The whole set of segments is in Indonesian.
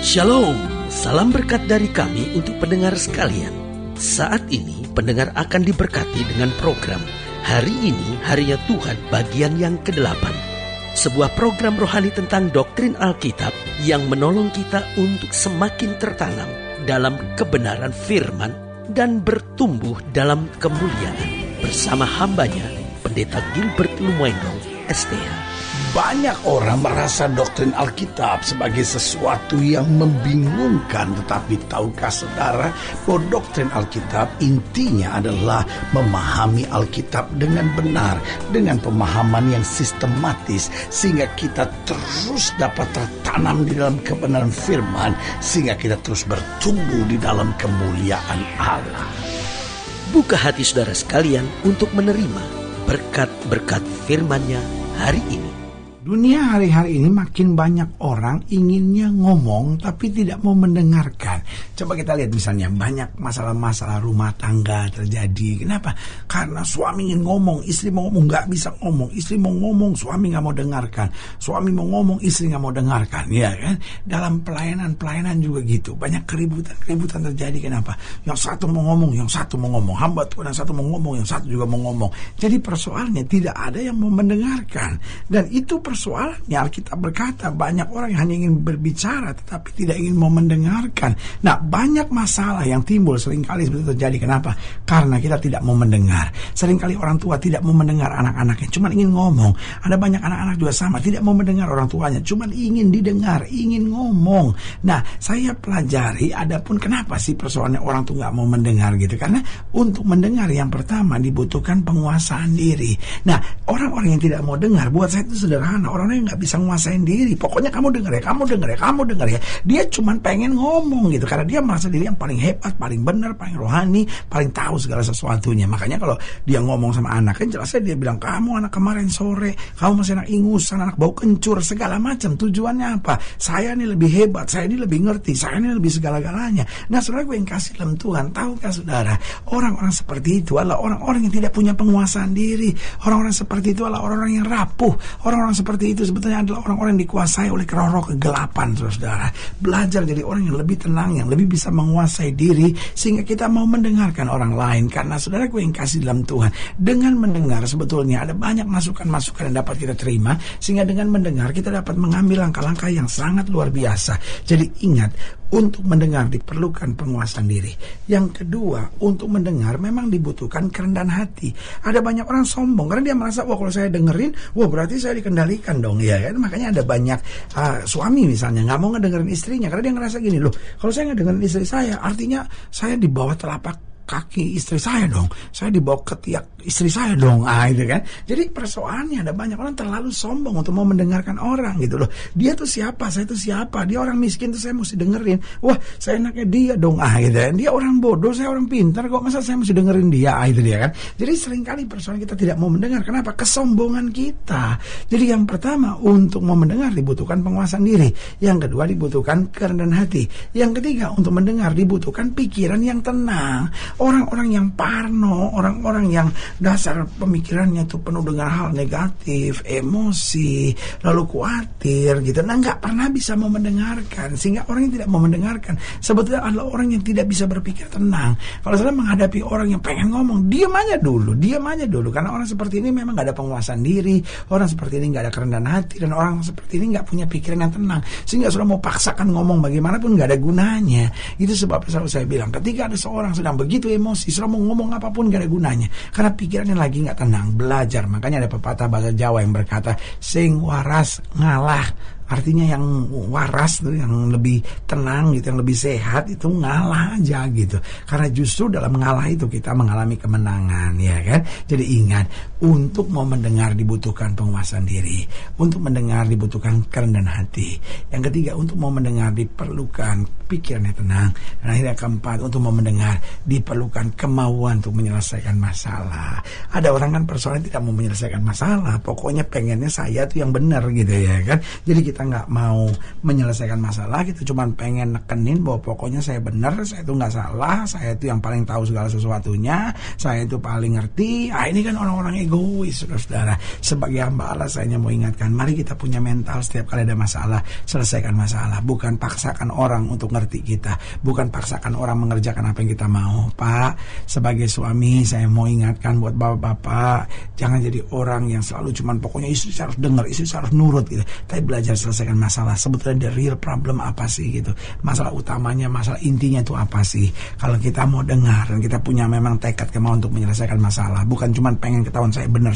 Shalom, salam berkat dari kami untuk pendengar sekalian. Saat ini pendengar akan diberkati dengan program Hari Ini Harinya Tuhan bagian yang ke-8. Sebuah program rohani tentang doktrin Alkitab yang menolong kita untuk semakin tertanam dalam kebenaran firman dan bertumbuh dalam kemuliaan. Bersama hambanya, Pendeta Gilbert Lumwendong, STH. Banyak orang merasa doktrin Alkitab sebagai sesuatu yang membingungkan. Tetapi tahukah saudara bahwa doktrin Alkitab intinya adalah memahami Alkitab dengan benar, dengan pemahaman yang sistematis, sehingga kita terus dapat tertanam di dalam kebenaran firman, sehingga kita terus bertumbuh di dalam kemuliaan Allah. Buka hati saudara sekalian untuk menerima berkat-berkat firman-Nya hari ini. Dunia hari-hari ini makin banyak orang inginnya ngomong tapi tidak mau mendengarkan. Coba kita lihat misalnya banyak masalah-masalah rumah tangga terjadi. Kenapa? Karena suami ingin ngomong, istri mau ngomong nggak bisa ngomong. Istri mau ngomong, suami nggak mau dengarkan. Suami mau ngomong, istri nggak mau dengarkan. Ya kan? Dalam pelayanan juga gitu. Banyak keributan terjadi. Kenapa? Yang satu mau ngomong, yang satu mau ngomong. Hamba Tuhan yang satu mau ngomong, yang satu juga mau ngomong. Jadi persoalannya tidak ada yang mau mendengarkan. Dan itu persoalannya Alkitab berkata banyak orang yang hanya ingin berbicara tetapi tidak ingin mau mendengarkan. Nah, banyak masalah yang timbul seringkali seperti terjadi. Kenapa? Karena kita tidak mau mendengar. Seringkali orang tua tidak mau mendengar anak-anaknya, cuma ingin ngomong. Ada banyak anak-anak juga sama, tidak mau mendengar orang tuanya, cuma ingin didengar, ingin ngomong. Nah, saya pelajari adapun kenapa sih persoalannya orang tuh nggak mau mendengar gitu. Karena untuk mendengar yang pertama dibutuhkan penguasaan diri. Nah, orang-orang yang tidak mau dengar buat saya itu sederhana. Orang-orang yang gak bisa nguasain diri. Pokoknya kamu dengar ya. Dia cuman pengen ngomong gitu. Karena dia merasa diri yang paling hebat, paling benar, paling rohani, paling tahu segala sesuatunya. Makanya kalau dia ngomong sama anak, kan jelasnya dia bilang, kamu anak kemarin sore, kamu masih anak ingusan, anak bau kencur, segala macam. Tujuannya apa? Saya ini lebih hebat, saya ini lebih ngerti, saya ini lebih segala-galanya. Nah, saudara gue yang kasih dalam Tuhan, tahukah saudara, orang-orang seperti itu adalah orang-orang yang tidak punya penguasaan diri. Orang-orang seperti itu adalah orang-orang yang rapuh. Orang-orang seperti itu sebetulnya adalah orang-orang yang dikuasai oleh roh kegelapan, saudara. Belajar jadi orang yang lebih tenang, yang lebih bisa menguasai diri, sehingga kita mau mendengarkan orang lain. Karena saudara gue yang kasih dalam Tuhan, dengan mendengar sebetulnya ada banyak masukan-masukan yang dapat kita terima, sehingga dengan mendengar kita dapat mengambil langkah-langkah yang sangat luar biasa. Jadi ingat, untuk mendengar diperlukan penguasaan diri. Yang kedua, untuk mendengar memang dibutuhkan kerendahan hati. Ada banyak orang sombong karena dia merasa, wah kalau saya dengerin, wah berarti saya dikendalikan dong, ya kan? Makanya ada banyak suami misalnya nggak mau ngedengerin istrinya karena dia ngerasa gini, loh kalau saya ngedengerin istri saya, artinya saya di bawah telapak kaki istri saya dong, saya dibawa ketiak istri saya dong, gitu kan. Jadi persoalannya ada banyak orang terlalu sombong untuk mau mendengarkan orang gitu loh. Dia tuh siapa, saya tuh siapa, dia orang miskin tuh saya mesti dengerin, wah saya enaknya dia dong, gitu kan. Dia orang bodoh, saya orang pintar kok, masa saya mesti dengerin dia, itu dia kan. Jadi seringkali persoalan kita tidak mau mendengar, kenapa? Kesombongan kita. Jadi yang pertama, untuk mau mendengar dibutuhkan penguasaan diri. Yang kedua dibutuhkan kerendahan hati. Yang ketiga, untuk mendengar dibutuhkan pikiran yang tenang. Orang-orang yang parno, orang-orang yang dasar pemikirannya tuh penuh dengan hal negatif, emosi, lalu khawatir gitu. Nah, nggak pernah bisa mau mendengarkan. Sehingga orang yang tidak mau mendengarkan sebetulnya adalah orang yang tidak bisa berpikir tenang. Kalau saya menghadapi orang yang pengen ngomong, diam aja dulu. Karena orang seperti ini memang nggak ada penguasaan diri, orang seperti ini nggak ada kerendahan hati, dan orang seperti ini nggak punya pikiran yang tenang. Sehingga sudah mau paksakan ngomong bagaimanapun nggak ada gunanya. Itu sebab selalu saya bilang, ketika ada seorang sedang begitu emosi, sudah mau ngomong apapun gak ada gunanya, karena pikirannya lagi gak tenang. Belajar, makanya ada pepatah bahasa Jawa yang berkata, sing waras ngalah. Artinya yang waras, yang lebih tenang gitu, yang lebih sehat itu ngalah aja gitu. Karena justru dalam ngalah itu kita mengalami kemenangan, ya kan? Jadi ingat, untuk mau mendengar dibutuhkan penguasaan diri. Untuk mendengar dibutuhkan kerendahan hati. Yang ketiga, untuk mau mendengar diperlukan pikiran yang tenang. Dan akhirnya keempat, untuk mau mendengar diperlukan kemauan untuk menyelesaikan masalah. Ada orang kan persoalan tidak mau menyelesaikan masalah, pokoknya pengennya saya tuh yang benar gitu, ya kan? Jadi kita kita nggak mau menyelesaikan masalah, kita cuma pengen nekenin bahwa pokoknya saya benar, saya itu nggak salah, saya itu yang paling tahu segala sesuatunya, saya itu paling ngerti. Ini kan orang-orang egois, saudara. Sebagai hamba Allah, saya hanya mau ingatkan, mari kita punya mental setiap kali ada masalah, selesaikan masalah. Bukan paksakan orang untuk ngerti kita, bukan paksakan orang mengerjakan apa yang kita mau. Pak, sebagai suami, saya mau ingatkan buat bapak-bapak, jangan jadi orang yang selalu cuman pokoknya istri harus dengar, istri harus nurut gitu. Tapi belajar selesaikan masalah. Sebetulnya the real problem apa sih gitu. Masalah utamanya, masalah intinya itu apa sih? Kalau kita mau dengar dan kita punya memang tekad kemauan untuk menyelesaikan masalah, bukan cuman pengen ketahuan saya benar.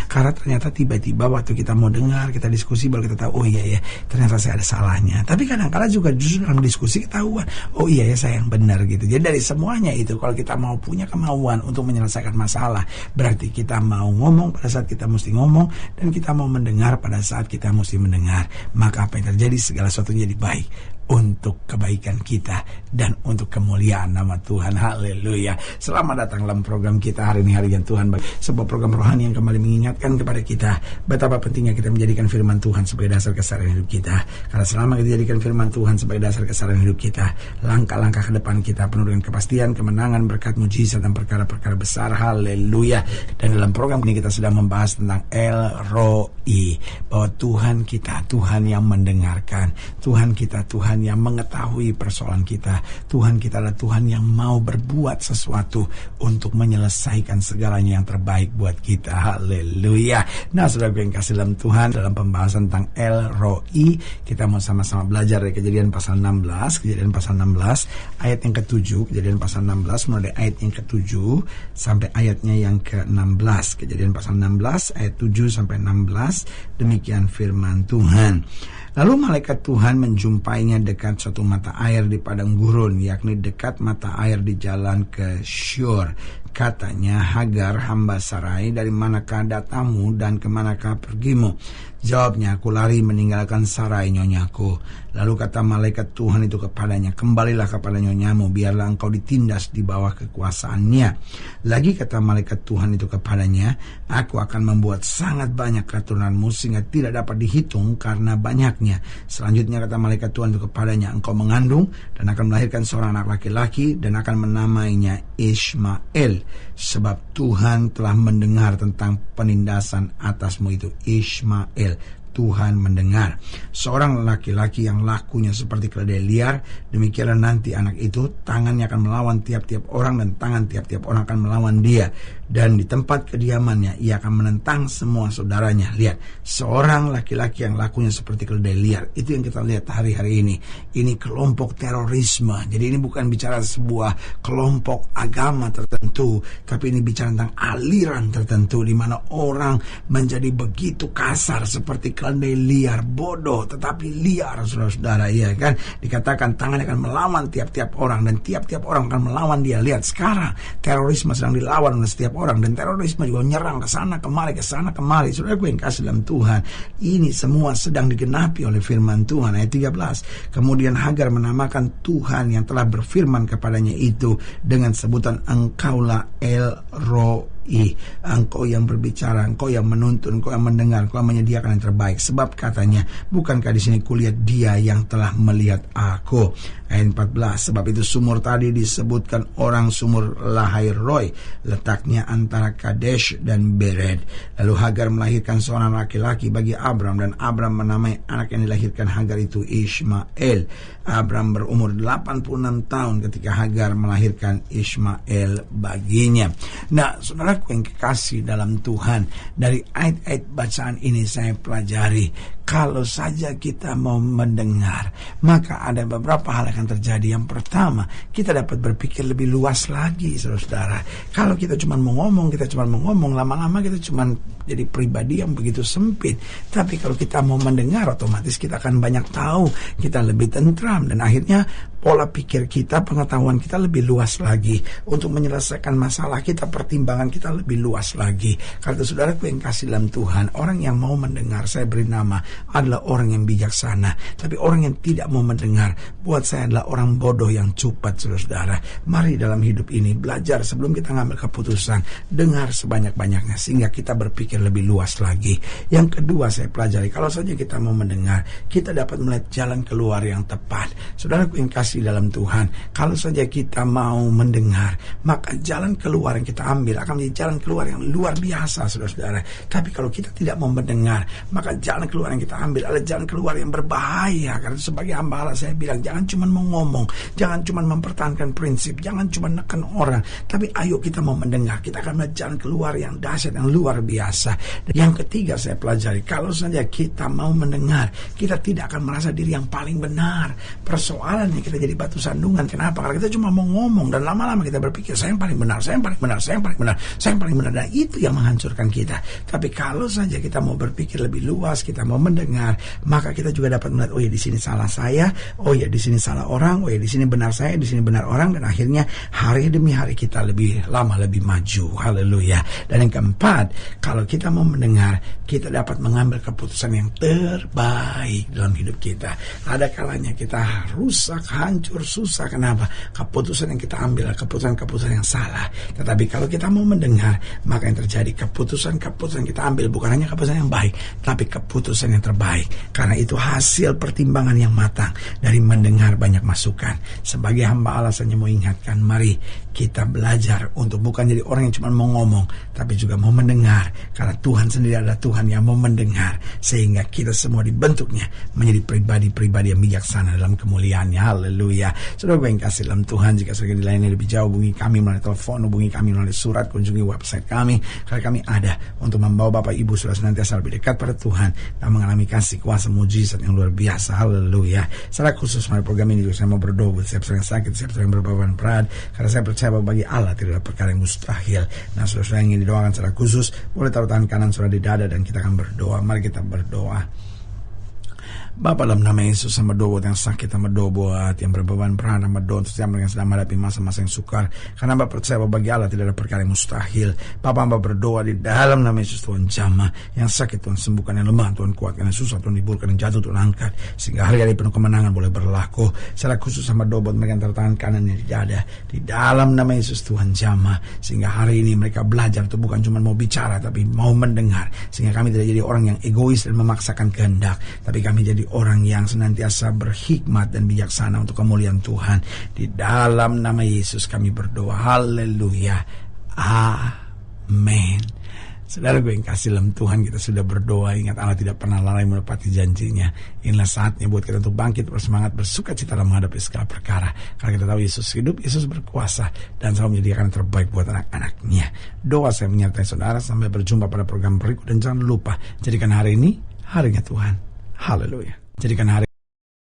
Karena ternyata tiba-tiba waktu kita mau dengar, kita diskusi, baru kita tahu, oh iya ya, ternyata saya ada salahnya. Tapi kadang-kala juga justru dalam diskusi ketahuan, oh iya ya, saya yang benar gitu. Jadi dari semuanya itu, kalau kita mau punya kemauan untuk menyelesaikan masalah, berarti kita mau ngomong pada saat kita mesti ngomong, dan kita mau mendengar pada saat kita mesti mendengar. Maka apa yang terjadi, segala sesuatu jadi baik untuk kebaikan kita dan untuk kemuliaan nama Tuhan. Haleluya. Selamat datang dalam program kita hari ini, Harian Tuhan, sebuah program rohani yang kembali mengingatkan kepada kita betapa pentingnya kita menjadikan firman Tuhan sebagai dasar keseharian hidup kita. Karena selama kita jadikan firman Tuhan sebagai dasar keseharian hidup kita, langkah-langkah ke depan kita penuh dengan kepastian, kemenangan, berkat, mujizat, dan perkara-perkara besar. Haleluya. Dan dalam program ini kita sedang membahas tentang El Roi, bahwa Tuhan kita, Tuhan yang mendengarkan, Tuhan kita, Tuhan yang mengetahui persoalan kita. Tuhan kita adalah Tuhan yang mau berbuat sesuatu untuk menyelesaikan segalanya yang terbaik buat kita. Haleluya. Nah, saudara yang kasih dalam Tuhan, dalam pembahasan tentang El Roi, kita mau sama-sama belajar dari Kejadian pasal 16, Kejadian pasal 16 ayat yang ke-7, Kejadian pasal 16 mulai ayat yang ke-7 sampai ayatnya yang ke-16. Kejadian pasal 16 ayat 7 sampai 16. Demikian firman Tuhan. Lalu malaikat Tuhan menjumpainya dekat suatu mata air di padang gurun, yakni dekat mata air di jalan ke Syur. Katanya, Hagar, hamba Sarai, dari manakah datangmu dan kemanakah pergimu? Jawabnya, aku lari meninggalkan Sarai, nyonyaku. Lalu kata malaikat Tuhan itu kepadanya, kembalilah kepada nyonyamu, biarlah engkau ditindas di bawah kekuasaannya. Lagi kata malaikat Tuhan itu kepadanya, aku akan membuat sangat banyak keturunanmu sehingga tidak dapat dihitung karena banyaknya. Selanjutnya kata malaikat Tuhan itu kepadanya, engkau mengandung dan akan melahirkan seorang anak laki-laki dan akan menamainya Ishmael, sebab Tuhan telah mendengar tentang penindasan atasmu itu. Ishmael, Tuhan mendengar. Seorang laki-laki yang lakunya seperti keledai liar, demikianlah nanti anak itu, tangannya akan melawan tiap-tiap orang dan tangan tiap-tiap orang akan melawan dia. Dan di tempat kediamannya ia akan menentang semua saudaranya. Lihat, seorang laki-laki yang lakunya seperti keledai liar. Itu yang kita lihat hari-hari ini. Ini kelompok terorisme. Jadi ini bukan bicara sebuah kelompok agama tertentu, tapi ini bicara tentang aliran tertentu di mana orang menjadi begitu kasar seperti keledai liar, bodoh tetapi liar, saudara-saudara, ya kan? Dikatakan tangannya akan melawan tiap-tiap orang dan tiap-tiap orang akan melawan dia. Lihat sekarang terorisme sedang dilawan oleh setiap orang, dan terorisme juga menyerang ke sana kemari. Saudara gue yang kasih dalam Tuhan, ini semua sedang digenapi oleh firman Tuhan. Ayat 13, kemudian Hagar menamakan Tuhan yang telah berfirman kepadanya itu dengan sebutan, engkaulah El Roi. Engkau yang berbicara, engkau yang menuntun, engkau yang mendengar, engkau yang menyediakan yang terbaik. Sebab katanya, bukankah di sini kulihat dia yang telah melihat aku. Ayat 14, sebab itu sumur tadi disebutkan orang sumur Lahai Roi, letaknya antara Kadesh dan Bered. Lalu Hagar melahirkan seorang laki-laki bagi Abram, dan Abram menamai anak yang dilahirkan Hagar itu Ishmael. Abram berumur 86 tahun ketika Hagar melahirkan Ishmael baginya. Nah, saudaraku yang kekasih dalam Tuhan, dari ayat-ayat bacaan ini saya pelajari, kalau saja kita mau mendengar, maka ada beberapa hal yang akan terjadi. Yang pertama, kita dapat berpikir lebih luas lagi, saudara. Kalau kita cuma mau ngomong, lama-lama kita cuma jadi pribadi yang begitu sempit. Tapi kalau kita mau mendengar, otomatis kita akan banyak tahu, kita lebih tentram, dan akhirnya pola pikir kita, pengetahuan kita lebih luas lagi. Untuk menyelesaikan masalah kita, pertimbangan kita lebih luas lagi. Karena saudaraku yang kasih dalam Tuhan, orang yang mau mendengar, saya beri nama adalah orang yang bijaksana. Tapi orang yang tidak mau mendengar buat saya adalah orang bodoh yang cupat, saudara-saudara. Mari dalam hidup ini belajar sebelum kita ngambil keputusan, dengar sebanyak-banyaknya sehingga kita berpikir lebih luas lagi. Yang kedua saya pelajari, kalau saja kita mau mendengar, kita dapat melihat jalan keluar yang tepat. Saudara yang kasih dalam Tuhan, kalau saja kita mau mendengar, maka jalan keluar yang kita ambil akan menjadi jalan keluar yang luar biasa, saudara-saudara. Tapi kalau kita tidak mau mendengar, maka jalan keluar yang kita ambil adalah jalan keluar yang berbahaya. Karena sebagai hamba Allah saya bilang, jangan cuma mau ngomong, jangan cuma mempertahankan prinsip, jangan cuma neken orang, tapi ayo kita mau mendengar, kita akan melihat jalan keluar yang dahsyat, yang luar biasa. Dan yang ketiga saya pelajari, kalau saja kita mau mendengar, kita tidak akan merasa diri yang paling benar. Persoalannya kita jadi batu sandungan. Kenapa? Karena kita cuma mau ngomong dan lama-lama kita berpikir saya yang paling benar, saya yang paling benar, saya yang paling benar, saya yang paling benar. Dan itu yang menghancurkan kita. Tapi kalau saja kita mau berpikir lebih luas, kita mau mendengar, maka kita juga dapat melihat, oh ya di sini salah saya, oh ya di sini salah orang, oh ya di sini benar saya, di sini benar orang. Dan akhirnya hari demi hari kita lebih lama lebih maju. Haleluya. Dan yang keempat, kalau kita mau mendengar, kita dapat mengambil keputusan yang terbaik dalam hidup kita. Ada kalanya kita rusak, hancur, susah. Kenapa? Keputusan yang kita ambil adalah keputusan-keputusan yang salah. Tetapi kalau kita mau mendengar, maka yang terjadi keputusan-keputusan yang kita ambil bukan hanya keputusan yang baik, tapi keputusan yang terbaik. Karena itu hasil pertimbangan yang matang dari mendengar banyak masukan. Sebagai hamba Allah saya mau ingatkan, mari kita belajar untuk bukan jadi orang yang cuma mau ngomong, tapi juga mau mendengar. Karena Tuhan sendiri adalah Tuhan yang mau mendengar, sehingga kita semua dibentuknya menjadi pribadi-pribadi yang bijaksana dalam kemuliaannya. Haleluya. Saudara gue yang kasih dalam Tuhan, jika saudara dilayani lebih jauh, hubungi kami melalui telepon, hubungi kami melalui surat, kunjungi website kami. Karena kami ada untuk membawa Bapak Ibu sudah senantiasa lebih dekat pada Tuhan dan mengalami kasih kuasa mujizat yang luar biasa. Haleluya. Secara khusus melalui program ini saya mau berdoa buat siapa yang sakit, siapa yang berbeban berat, karena saya percaya bahwa bagi Allah tidak ada perkara yang mustahil. Nah, saudara yang ingin didoakan secara khusus, boleh taruh tangan kanan saudara di dada dan kita akan berdoa. Mari kita berdoa. Bapa, dalam nama Yesus, hamba doa buat yang sakit, hamba doa buat yang berbeban berat, hamba doa untuk setiap yang sedang menghadapi masa-masa yang sukar. Karena hamba percaya bahwa bagi Allah tidak ada perkara yang mustahil. Bapa, hamba berdoa di dalam nama Yesus, Tuhan jamah yang sakit, Tuhan sembuhkan, yang lemah Tuhan kuatkan, yang susah Tuhan hiburkan, yang jatuh Tuhan angkat, sehingga hari-hari penuh kemenangan boleh berlaku. Secara khusus hamba doa buat mereka yang tertangan kanannya di dada, di dalam nama Yesus, Tuhan jamah, sehingga hari ini mereka belajar untuk bukan cuma mau bicara, tapi mau mendengar, sehingga kami tidak jadi orang yang egois dan memaksakan kehendak, tapi kami jadi orang yang senantiasa berhikmat dan bijaksana untuk kemuliaan Tuhan. Di dalam nama Yesus kami berdoa. Haleluya. Amin. Saudara gue yang kasih dalam Tuhan, kita sudah berdoa. Ingat, Allah tidak pernah lalai menepati janjinya. Inilah saatnya buat kita untuk bangkit, bersemangat, bersuka cita dalam menghadapi segala perkara. Karena kita tahu Yesus hidup, Yesus berkuasa, dan selalu menyediakan yang terbaik buat anak-anaknya. Doa saya menyertai saudara. Sampai berjumpa pada program berikut. Dan jangan lupa, jadikan hari ini harinya Tuhan. Haleluya. Jadikan hari